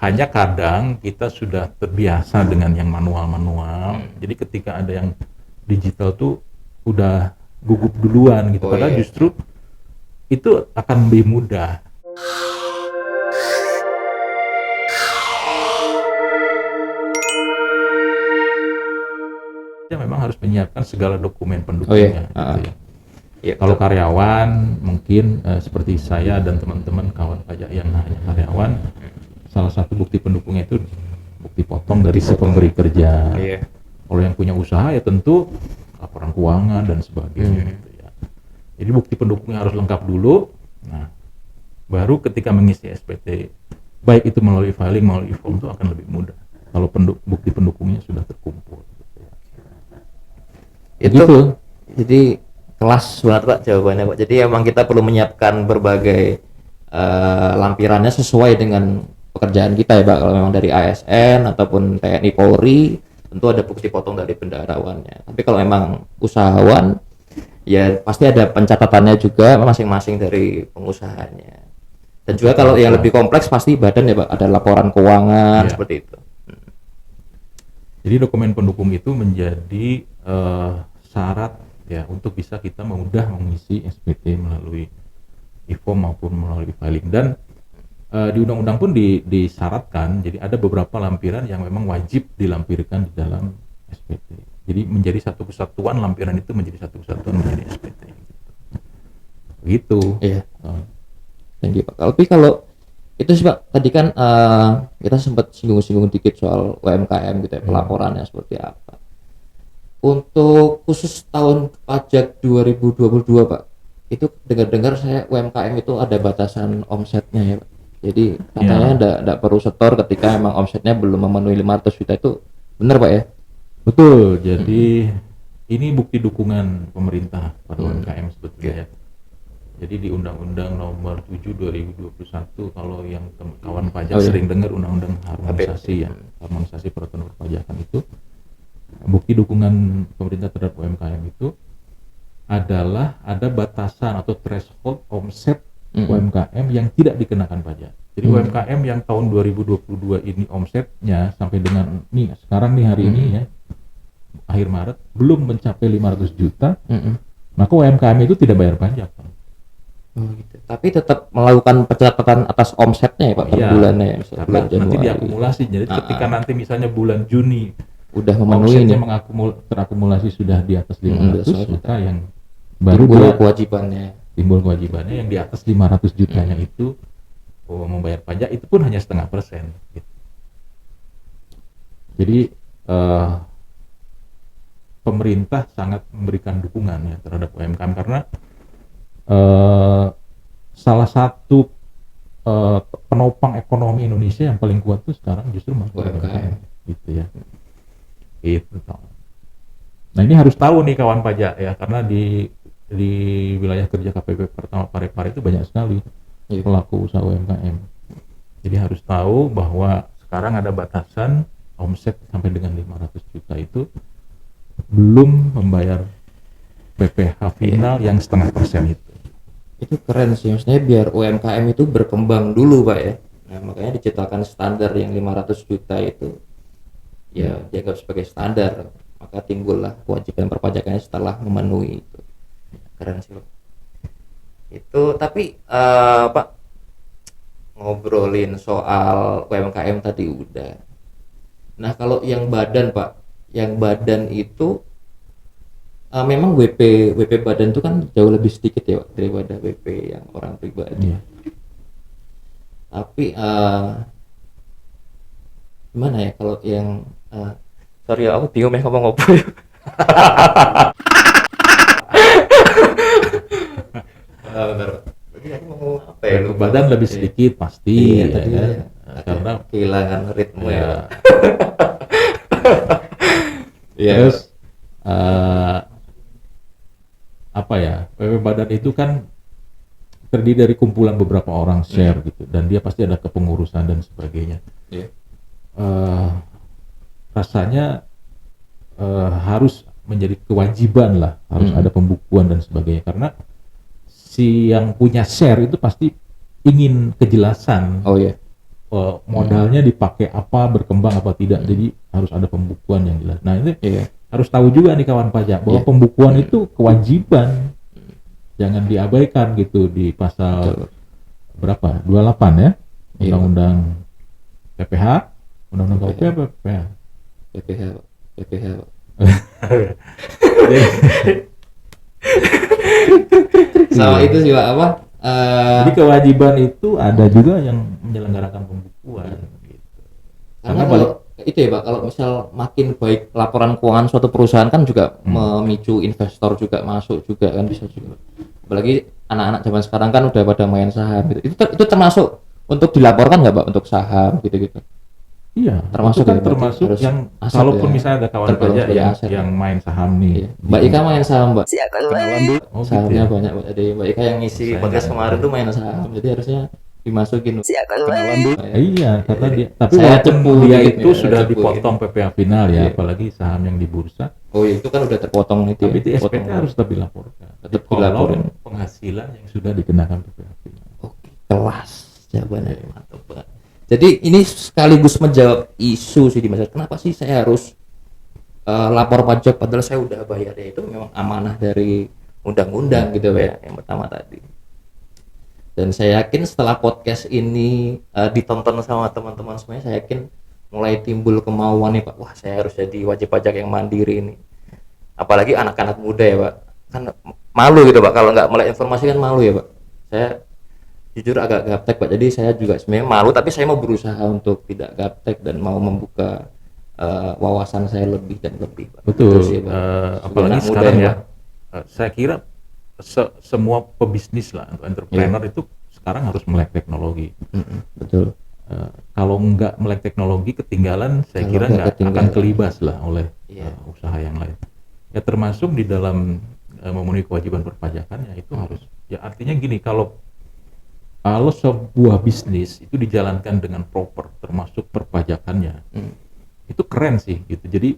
Hanya kadang kita sudah terbiasa dengan yang manual-manual. Jadi ketika ada yang digital tuh udah gugup duluan gitu. Padahal justru itu akan lebih mudah. Kita memang harus menyiapkan segala dokumen pendukungnya. Gitu ya. Kalau karyawan mungkin seperti saya dan teman-teman kawan pajak yang hanya karyawan, salah satu bukti pendukungnya itu bukti potong dari si pemberi kerja. Kalau yang punya usaha ya tentu laporan keuangan dan sebagainya. Gitu ya. Jadi bukti pendukungnya harus lengkap dulu. Nah, baru ketika mengisi SPT, baik itu melalui filing melalui form itu akan lebih mudah. Kalau bukti pendukungnya sudah terkumpul. Gitu ya. Itu jadi kelas banget Pak jawabannya Pak. Jadi emang kita perlu menyiapkan berbagai lampirannya sesuai dengan pekerjaan kita ya Pak. Kalau memang dari ASN ataupun TNI Polri tentu ada bukti potong dari bendaharawannya. Tapi kalau memang usahawan ya pasti ada pencatatannya juga masing-masing dari pengusahanya. Dan juga kalau yang lebih kompleks pasti badan ya Pak, ada laporan keuangan seperti itu. Jadi dokumen pendukung itu menjadi syarat ya untuk bisa kita mudah mengisi SPT melalui e-form maupun melalui filing. Dan di undang-undang pun disyaratkan, jadi ada beberapa lampiran yang memang wajib dilampirkan di dalam SPT. Jadi menjadi satu kesatuan, lampiran itu menjadi satu kesatuan menjadi SPT. Begitu. Iya. Thank you Pak. Tapi kalau itu sih Pak, tadi kan kita sempat singgung-singgung dikit soal UMKM gitu ya, pelaporannya seperti apa. Untuk khusus tahun pajak 2022 Pak, itu dengar-dengar saya UMKM itu ada batasan omsetnya ya Pak. Jadi katanya enggak perlu setor ketika emang omsetnya belum memenuhi 500 juta, itu benar Pak ya? Betul. Jadi ini bukti dukungan pemerintah pada UMKM sebetulnya ya. Jadi di Undang-Undang Nomor 7 2021, kalau yang kawan pajak sering dengar Undang-Undang harmonisasi ya, harmonisasi peraturan perpajakan itu, bukti dukungan pemerintah terhadap UMKM itu adalah ada batasan atau threshold omset UMKM yang tidak dikenakan pajak. Jadi UMKM yang tahun 2022 ini omsetnya sampai dengan sekarang hari ini ya, akhir Maret belum mencapai 500 juta, maka UMKM itu tidak bayar pajak. Gitu. Tapi tetap melakukan pencatatan atas omsetnya ya Pak per bulannya ya, karena nanti diakumulasi. Jadi ketika nanti misalnya bulan Juni udah memenuhi omsetnya terakumulasi sudah di atas 500 juta, yang baru timbul kewajibannya yang di atas 500 jutanya itu membayar pajak, itu pun hanya 0,5%. Gitu. Jadi pemerintah sangat memberikan dukungan ya terhadap UMKM karena salah satu penopang ekonomi Indonesia yang paling kuat itu sekarang justru UMKM gitu ya. Itu. Nah ini harus tahu nih kawan pajak ya, karena di wilayah kerja KPP pertama Parepare itu banyak sekali pelaku usaha UMKM. Jadi harus tahu bahwa sekarang ada batasan omset sampai dengan 500 juta itu belum membayar PPh final yang 0,5% itu. Itu keren sih, maksudnya biar UMKM itu berkembang dulu Pak ya. Nah makanya diciptakan standar yang 500 juta itu ya dianggap sebagai standar, maka timbullah kewajiban perpajakannya setelah memenuhi itu. Keren sih Pak. Itu tapi Pak, ngobrolin soal UMKM tadi udah. Nah kalau yang badan Pak, yang badan itu memang WP badan itu kan jauh lebih sedikit ya Pak daripada WP yang orang pribadi. Tapi gimana ya kalau yang sorry ya, aku bingung ya ngomong apa ya. Benar. Jadi aku mau ngomong apa ya? Badan lebih sedikit pasti ya kan? Karena kehilangan ritme ya. Terus apa ya, WP badan itu kan terdiri dari kumpulan beberapa orang share gitu, dan dia pasti ada kepengurusan dan sebagainya. Rasanya harus menjadi kewajiban lah, harus ada pembukuan dan sebagainya, karena si yang punya share itu pasti ingin kejelasan modalnya dipakai apa, berkembang apa tidak. Jadi harus ada pembukuan yang jelas. Nah ini harus tahu juga nih kawan pajak bahwa pembukuan itu kewajiban, jangan diabaikan gitu di pasal berapa? 28 ya, undang-undang PPH, undang-undang KUP apa PPH? PPH. Sama itu juga apa? Jadi kewajiban itu ada juga yang menyelenggarakan pembukuan gitu. Karena kalau itu ya Pak, kalau misal makin baik laporan keuangan suatu perusahaan kan juga memicu investor juga masuk juga kan, bisa juga. Apalagi anak-anak zaman sekarang kan udah pada main saham gitu. Itu termasuk untuk dilaporkan nggak Pak untuk saham gitu-gitu? Iya, termasuk kan termasuk yang kalaupun misalnya ada kawan pajak yang main saham nih. Mbak Ika main saham Mbak. Kenalan dulu. Sahamnya banyak Mbak. Jadi Mbak Ika yang ngisi podcast kemarin tuh main saham. Jadi harusnya dimasukin. Kenalan dulu. Iya, karena dia tapi walaupun dia itu sudah dipotong PPh final ya, apalagi saham yang di bursa. Oh itu kan udah terpotong itu. Tapi di SPT harus tetap dilaporkan. Tetap dilaporin penghasilan yang sudah dikenakan PPh final. Oke, kelas jawabannya mantap banget. Jadi ini sekaligus menjawab isu sih di masyarakat. Kenapa sih saya harus lapor pajak padahal saya udah bayar? Ya itu memang amanah dari undang-undang gitu ya, yang pertama tadi. Dan saya yakin setelah podcast ini ditonton sama teman-teman semuanya, saya yakin mulai timbul kemauan nih Pak. Wah, saya harus jadi wajib pajak yang mandiri ini. Apalagi anak-anak muda ya Pak. Kan malu gitu Pak kalau nggak mulai informasi kan malu ya Pak. Saya jujur agak gaptek Pak, jadi saya juga sebenarnya malu, tapi saya mau berusaha untuk tidak gaptek dan mau membuka wawasan saya lebih dan lebih Pak. Betul sih, apalagi sekarang ya saya kira semua pebisnis lah atau entrepreneur itu sekarang harus melek teknologi. Betul. Kalau nggak melek teknologi ketinggalan, saya kira nggak akan kelibas lah oleh usaha yang lain ya, termasuk di dalam memenuhi kewajiban perpajakannya itu harus ya, artinya gini, kalau sebuah bisnis itu dijalankan dengan proper, termasuk perpajakannya, itu keren sih gitu. Jadi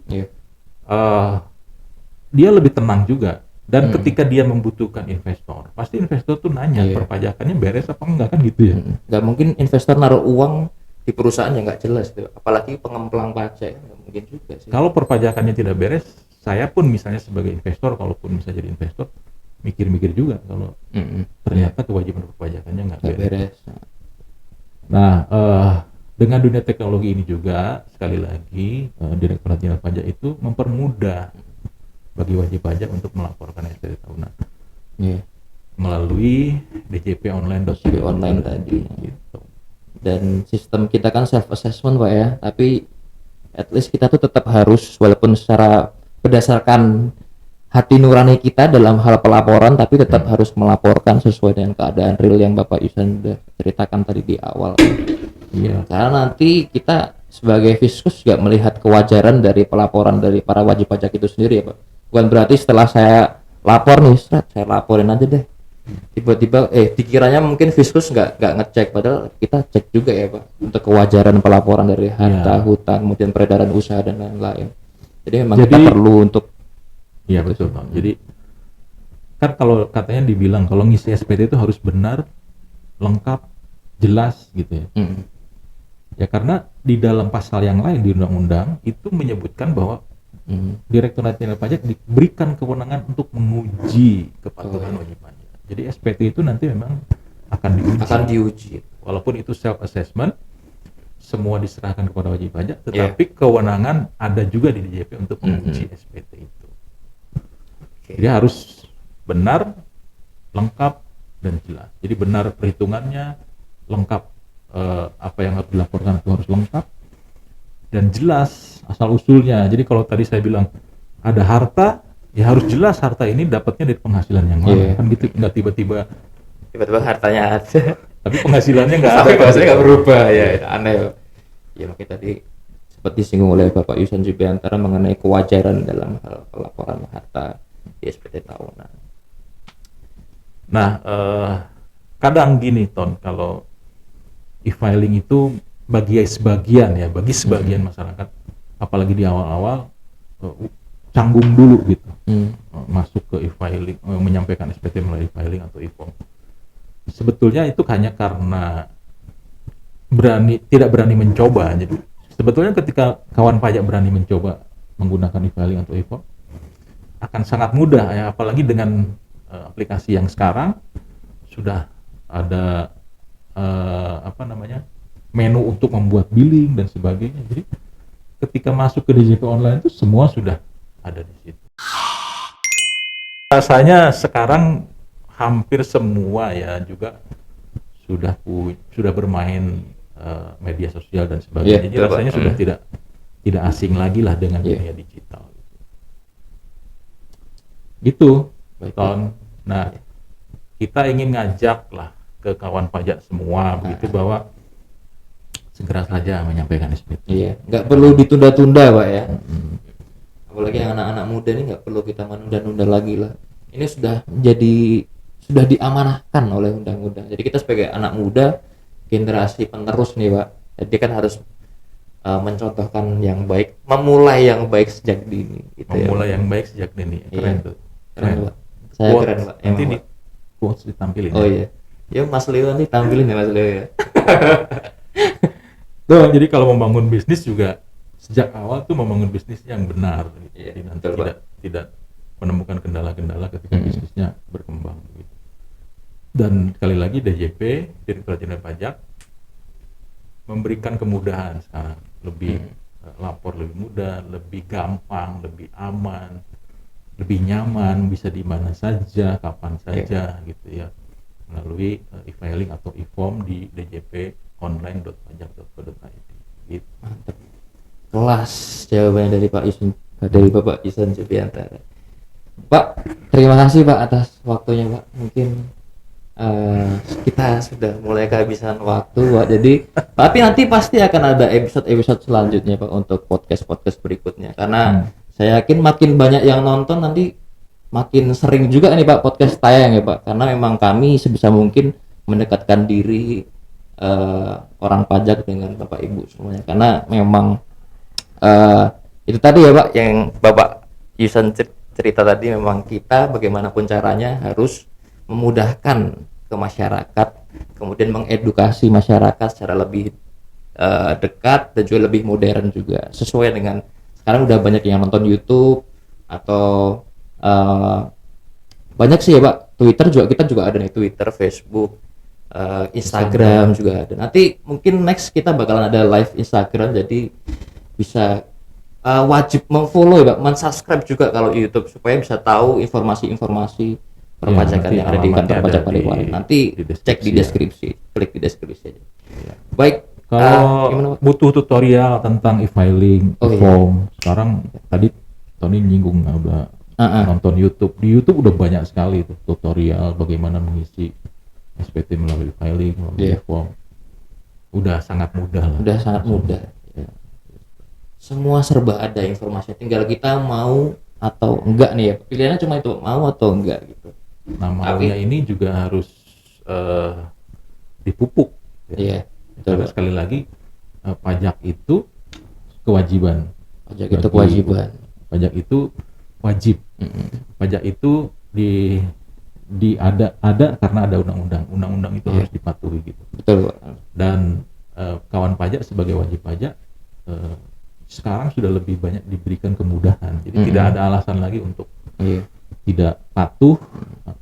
dia lebih tenang juga. Dan ketika dia membutuhkan investor, pasti investor tuh nanya perpajakannya beres apa enggak kan gitu ya. Nggak mungkin investor naruh uang di perusahaan yang nggak jelas gitu. Apalagi pengemplang pajak, nggak mungkin juga sih. Kalau perpajakannya tidak beres, saya pun misalnya sebagai investor, kalaupun bisa jadi investor, mikir-mikir juga kalau ternyata kewajiban perpajakannya nggak beres. Nah, dengan dunia teknologi ini juga sekali lagi Direktorat Jenderal Pajak itu mempermudah bagi wajib pajak untuk melaporkan SPT tahunan melalui DJP online tadi. Gitu. Dan sistem kita kan self assessment Pak ya, tapi at least kita tuh tetap harus, walaupun secara berdasarkan hati nurani kita dalam hal pelaporan, tapi tetap harus melaporkan sesuai dengan keadaan real yang Bapak Yusan sudah ceritakan tadi di awal. Iya. Karena nanti kita sebagai Fiskus juga melihat kewajaran dari pelaporan dari para wajib pajak itu sendiri ya Pak. Bukan berarti setelah saya lapor nih, saya laporin aja deh. Tiba-tiba dikiranya mungkin Fiskus nggak ngecek, padahal kita cek juga ya Pak untuk kewajaran pelaporan dari harta, hutang, kemudian peredaran usaha dan lain-lain. Jadi memang kita perlu untuk. Iya betul Pak. Jadi kan kalau katanya dibilang kalau ngisi SPT itu harus benar, lengkap, jelas gitu ya. Ya karena di dalam pasal yang lain di undang-undang itu menyebutkan bahwa Direktorat Jenderal Pajak diberikan kewenangan untuk menguji kepatuhan wajib pajak. Jadi SPT itu nanti memang akan diuji. Walaupun itu self assessment, semua diserahkan kepada wajib pajak, tetapi kewenangan ada juga di DJP untuk menguji SPT itu. Jadi harus benar, lengkap dan jelas. Jadi benar perhitungannya, lengkap apa yang harus dilaporkan itu harus lengkap dan jelas asal usulnya. Jadi kalau tadi saya bilang ada harta, ya harus jelas harta ini dapatnya dari penghasilan yang mana, kan gitu, nggak tiba-tiba hartanya ada tapi penghasilannya nggak ada, penghasilannya nggak berubah ya, aneh ya. Makanya tadi seperti disinggung oleh Bapak Yusan Jubiantara mengenai kewajaran dalam hal pelaporan harta di SPT tahunan. Nah, kadang gini Ton, kalau e-filing itu bagi sebagian masyarakat, apalagi di awal-awal canggung dulu gitu, masuk ke e-filing, menyampaikan SPT melalui e-filing atau e-form. Sebetulnya itu hanya karena tidak berani mencoba. Jadi sebetulnya ketika kawan pajak berani mencoba menggunakan e-filing atau e-form akan sangat mudah ya, apalagi dengan aplikasi yang sekarang sudah ada menu untuk membuat billing dan sebagainya. Jadi ketika masuk ke DJP online itu semua sudah ada di situ. Rasanya sekarang hampir semua ya juga sudah bermain media sosial dan sebagainya. Jadi rasanya sudah tidak asing lagi lah dengan dunia digital. Gitu, Ton. Nah, kita ingin ngajak lah ke kawan pajak semua begitu bahwa segera saja menyampaikan SPT. Iya, nggak perlu ditunda-tunda, Pak ya. Apalagi yang anak-anak muda ini nggak perlu kita menunda-nunda lagi lah. Ini sudah diamanahkan oleh undang-undang. Jadi kita sebagai anak muda, generasi penerus nih, Pak. Jadi kan harus mencontohkan yang baik, memulai yang baik sejak dini. Gitu memulai yang baik sejak dini. Keren tuh. Keren, Pak. Saya quotes, keren, Pak. Nanti di quotes ditampilin. Oh iya. Ya Mas Leo nanti tampilin ya Mas Leo ya. Tuh, jadi kalau membangun bisnis juga sejak awal tuh membangun bisnis yang benar. Jadi nanti tidak menemukan kendala-kendala ketika bisnisnya berkembang. Gitu. Dan sekali lagi DJP, Direktorat Jenderal Pajak, memberikan kemudahan sekarang, lebih lapor lebih mudah, lebih gampang, lebih aman, lebih nyaman, bisa di mana saja, kapan saja gitu ya, melalui e-filing atau e-form di djponline.pajak.co.id. Gitu. Mantap. Kelas jawabannya dari dari Bapak Isan Subiantara. Pak, terima kasih Pak atas waktunya Pak. Mungkin kita sudah mulai kehabisan waktu Pak. Jadi tapi nanti pasti akan ada episode selanjutnya Pak untuk podcast berikutnya. Karena saya yakin makin banyak yang nonton nanti makin sering juga nih Pak podcast tayang ya Pak. Karena memang kami sebisa mungkin mendekatkan diri orang pajak dengan Bapak Ibu semuanya. Karena memang itu tadi ya Pak yang Bapak Yusan cerita tadi, memang kita bagaimanapun caranya harus memudahkan ke masyarakat, kemudian mengedukasi masyarakat secara lebih dekat dan juga lebih modern juga, sesuai dengan sekarang udah banyak yang nonton YouTube atau banyak sih ya Pak, Twitter juga, kita juga ada nih Twitter, Facebook, Instagram juga ada. Nanti mungkin next kita bakalan ada live Instagram, jadi bisa wajib memfollow ya Pak, mensubscribe juga kalau YouTube supaya bisa tahu informasi-informasi perpajakan yang ada di kantor pajak Paliwali. Nanti cek di deskripsi, klik di deskripsi aja. Ya. Baik, kalau butuh tutorial tentang e-filing, e-form, sekarang tadi Tony nyinggung udah nonton YouTube. Di YouTube udah banyak sekali tuh tutorial bagaimana mengisi SPT melalui e-filing, melalui e-form. Udah sangat mudah lah. Udah sangat mudah. Ya. Semua serba ada informasinya, tinggal kita mau atau enggak nih ya. Pilihannya cuma itu, mau atau enggak gitu. Nah, maunya ini juga harus dipupuk. Iya. Karena sekali lagi pajak itu kewajiban. Pajak itu kewajiban. Pajak itu wajib. Pajak itu ada karena ada undang-undang. Undang-undang itu harus dipatuhi gitu. Betul. Dan kawan pajak sebagai wajib pajak sekarang sudah lebih banyak diberikan kemudahan. Jadi tidak ada alasan lagi untuk tidak patuh,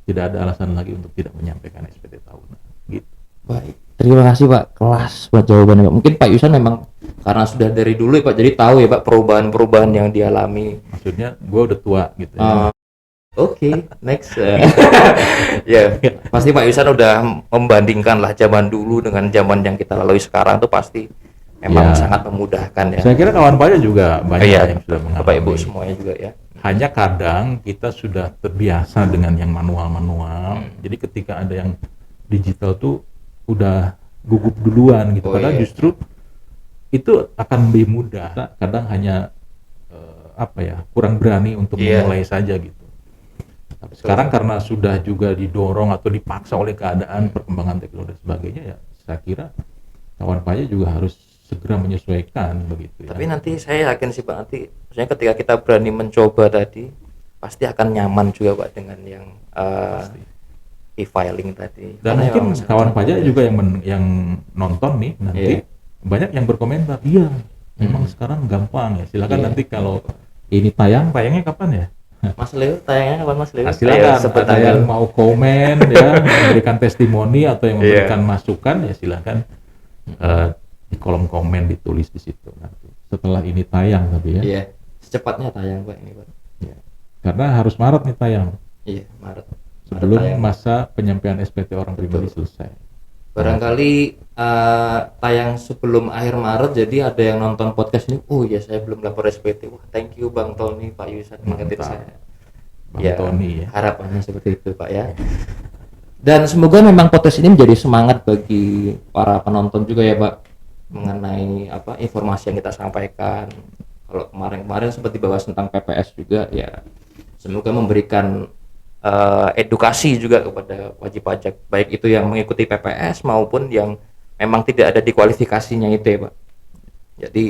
tidak ada alasan lagi untuk tidak menyampaikan SPT tahunan. Gitu. Baik, terima kasih Pak, kelas buat jawabannya Pak. Mungkin Pak Yusan memang karena sudah dari dulu ya Pak, jadi tahu ya Pak perubahan-perubahan yang dialami. Maksudnya gue udah tua gitu ya. Oke, next. Ya, pasti Pak Yusan udah membandingkan lah zaman dulu dengan zaman yang kita lalui sekarang tuh pasti memang sangat memudahkan ya. Saya kira kawan pajak juga banyak yang sudah mengalami. Bapak Ibu semuanya juga ya. Hanya kadang kita sudah terbiasa dengan yang manual-manual. Jadi ketika ada yang digital tuh udah gugup duluan gitu. Padahal justru itu akan lebih mudah. Kadang hanya kurang berani untuk memulai saja gitu. Tapi sekarang karena sudah juga didorong atau dipaksa oleh keadaan, perkembangan teknologi dan sebagainya, ya saya kira kawan pajak juga harus segera menyesuaikan begitu. Tapi nanti saya yakin sih Pak, nanti maksudnya ketika kita berani mencoba tadi pasti akan nyaman juga Pak dengan yang e-filing tadi. Dan Karena mungkin memang sangat kawan sangat pajak mudah. juga yang nonton nih nanti Iya. banyak yang berkomentar, iya memang sekarang gampang ya. Silakan Iya. nanti kalau ini tayangnya kapan ya? Mas Leo, tayangnya kapan Mas Leo? Nah, silakan sebut ada yang mau komen ya, memberikan testimoni atau yang Iya. memberikan masukan ya silakan di kolom komen ditulis di situ nanti. Setelah ini tayang tapi ya. Iya, secepatnya tayang Pak ini Pak. Ya. Karena harus Maret nih tayang. Iya, Maret. Sebelum tayang. masa penyampaian SPT orang pribadi selesai. Barangkali tayang sebelum akhir Maret, jadi ada yang nonton podcast ini, oh ya saya belum lapor SPT. Wah, thank you Bang Tony, Pak Yusan mengingetin Mantap. saya. Bang Tony ya. Harapannya seperti itu Pak ya. Dan semoga memang podcast ini menjadi semangat bagi para penonton juga ya Pak, mengenai informasi yang kita sampaikan. Kalau kemarin sempat dibahas tentang PPS juga ya, semoga memberikan edukasi juga kepada wajib pajak, baik itu yang mengikuti PPS maupun yang memang tidak ada di kualifikasinya itu ya Pak. Jadi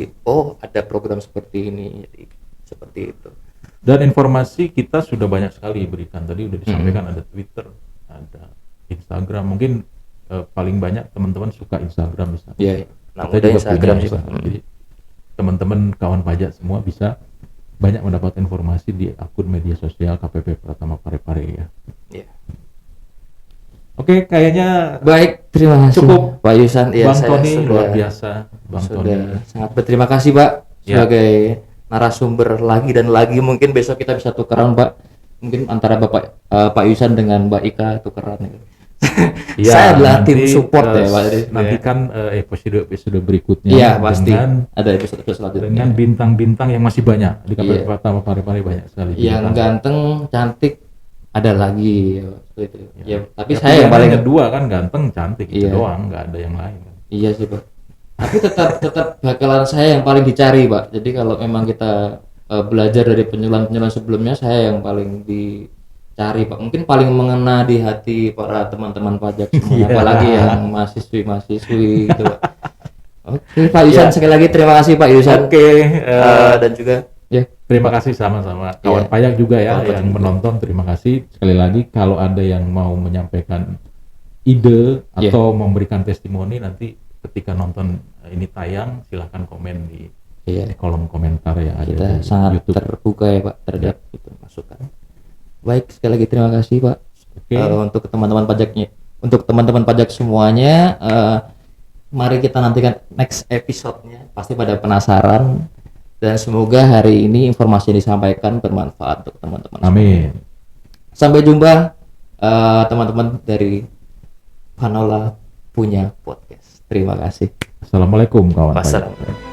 ada program seperti ini, jadi seperti itu. Dan informasi kita sudah banyak sekali berikan, tadi udah disampaikan ada Twitter, ada Instagram, mungkin paling banyak teman-teman suka Instagram misalnya. Iya, nah Kita udah juga Instagram punya sih Pak. Jadi teman-teman kawan pajak semua bisa banyak mendapat informasi di akun media sosial KPP Pratama Parepare ya. Iya. Oke, kayaknya Baik, terima kasih cukup. Pak Yusan. Ya, Bang saya Tony sudah- luar biasa, Bang sudah Tony. sangat berterima kasih Pak Ya. sebagai narasumber lagi dan lagi. Mungkin besok kita bisa tukeran Pak, mungkin antara Pak Yusan dengan Mbak Ika tukeran. Iya, Saya adalah nanti, tim support ya Pak. Nanti kan episode berikutnya Iya pasti dengan ada episode selanjutnya. dengan bintang-bintang yang masih banyak di KPP Iya. Pratama Parepare banyak sekali. Yang bintang. ganteng, cantik ada lagi ya, seperti itu. Ya, tapi Ya, saya yang paling pilihannya dua kan, ganteng, cantik itu Iya. doang, nggak ada yang lain. iya sih Pak. Tapi tetap bakalan saya yang paling dicari Pak. Jadi kalau memang kita belajar dari penyuluhan sebelumnya, saya yang paling dicari Pak. Mungkin paling mengena di hati para teman-teman pajak semuanya, Iya. apalagi yang mahasiswi gitu Pak. Oke Pak Yusan, Iya. sekali lagi terima kasih Pak Yusan. Oke, Dan juga ya terima kasih sama-sama kawan Iya. pajak juga ya Kawan pajak yang juga. menonton. Terima kasih sekali lagi. Kalau ada yang mau menyampaikan ide Iya. atau memberikan testimoni nanti ketika nonton ini tayang, silahkan komen di iya. kolom komentar ya. Ada Kita di sangat YouTube. terbuka ya Pak terhadap itu masukan. Baik, sekali lagi terima kasih Pak. Oke. Untuk teman-teman pajaknya, untuk teman-teman pajak semuanya, mari kita nantikan next episode-nya. Pasti pada penasaran, dan semoga hari ini informasi yang disampaikan bermanfaat untuk teman-teman. Amin. Sampai jumpa teman-teman dari Panola Punya Podcast. Terima kasih. Assalamualaikum kawan pajak. Wassalam.